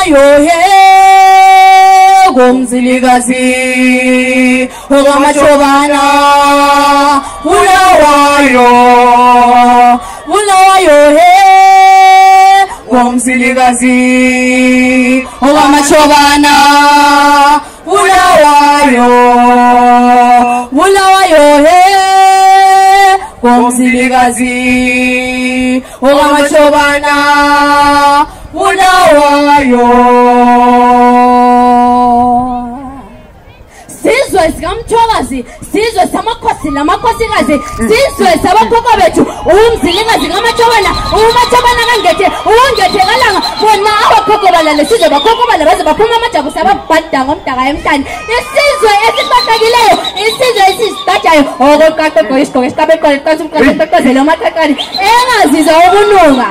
Bulawayo he Gomzilikazi Ogamachobana Bulawayo he Gomzilikazi Ogamachobana Bulawayo he Gomzilikazi Ogamachobana Bulawayo Sizwe sikamthokazi sizwe samakhosi lamakhosikazi sizwe sabakhokho bethu umzilikazi ngamachobana umachobana kangethe ungethe bona abakhokho balale sizwe bakhokho bala baze baphuma amajabu sababhada ngomdaka emhlanje isizwe esiqhaqhakileyo isizwe esisidajayo okoqhaqho isigqoko esitabeqole qasumqhaqhazela amathakani engazizwa ubunuka.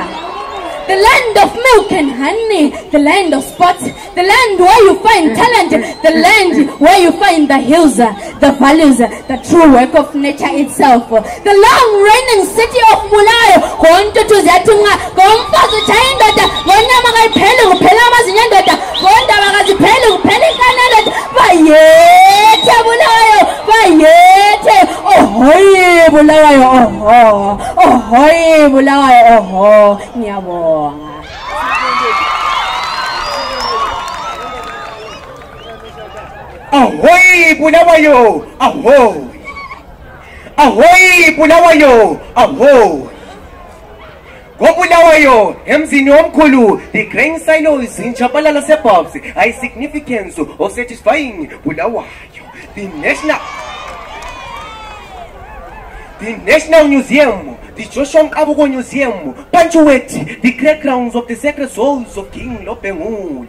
The land of milk and honey, the land of spots, the land where you find talent, the land where you find the hills, the values, the true work of nature itself. The long reigning city of Bulawayo, Konto to Zatunga, Gomfazu Chaindota, Gondamaga Pelu, Pelamas Yandota, Gondamaga Pelu, Pelicanada, Bayete Bulawayo, Bayete, oh, hoy Bulawayo, oh, hoy Bulawayo, oh, Nyabo. Ahoy Bulawayo, ahoy. Ahoy Bulawayo, ahoy. Bulawayo, emzini omkhulu, the grain silos in Chabalala suburbs, high significance of satisfying Bulawayo. The National Museum, the Joshua Kabugo Museum, punctuate the great grounds of the sacred souls of King Lopengula.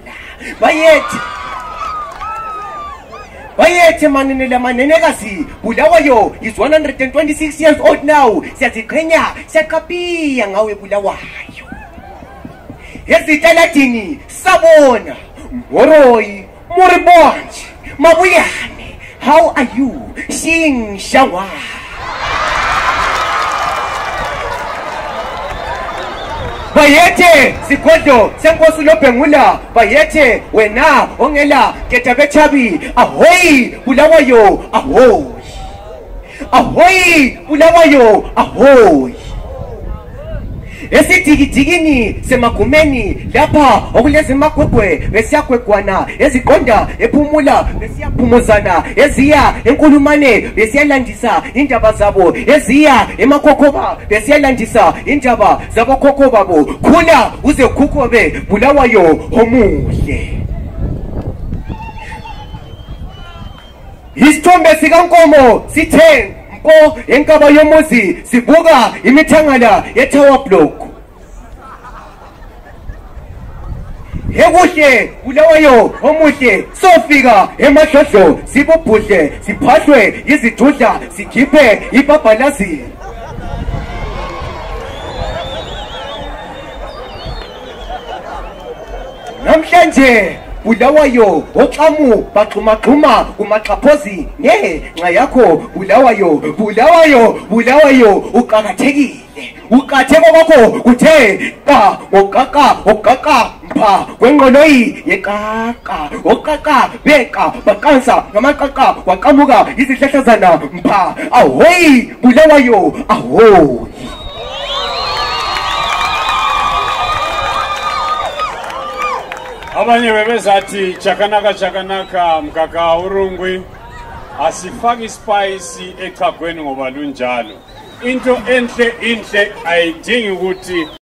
Bayete manenela manenegasi Bulawayo is 126 years old now. Siyaziqhenya siyaqaphiya ngawe Bulawayo. Ezitalatini sabona Moroyi Moribonje Mabuyane. How are you? Sing shawa. Bayete Sikodo Senkosu Lopengula Bayete wena ongela ketabechabi ahoy Bulawayo ahoy ahoy Bulawayo ahoy esidigini semagumeni lapha okulezi magwegwe besiyakwegwana eziqonda ephumula besiyaphumuzana eziya enkulumane besiyalandisa indaba zabo eziya emakhokhoba besiyalandisa indaba zabokhokho babo khula uze khukhobe Bulawayo omuhle. Isithombe sikankomo sithe mpo enkaba yomuzi sibuka imithangala ye-tower block. Ekuhle Bulawayo omuhle sofika emadlodlo sibubhudle siphahlwe izidudla sikhiphe ibhabhalazi. Namhlanje Bulawayo oxamu baxhumaxhuma kumaxhaphozi ngenxa yakho Bulawayo uqakathekile uqatheko kwakho kuthe qa oqaqa mpha kwengqoloyi yeqaqa oqaqa beqa baqansa ngamaqaqa kwaqamuka izihlahlazana mpha ahoy Bulawayo ahoy. Abanye bebezathi chakanaka mkaka urungwi asifaki spice echagweni ngoba lunjalo into enhle ayidingi ukuthi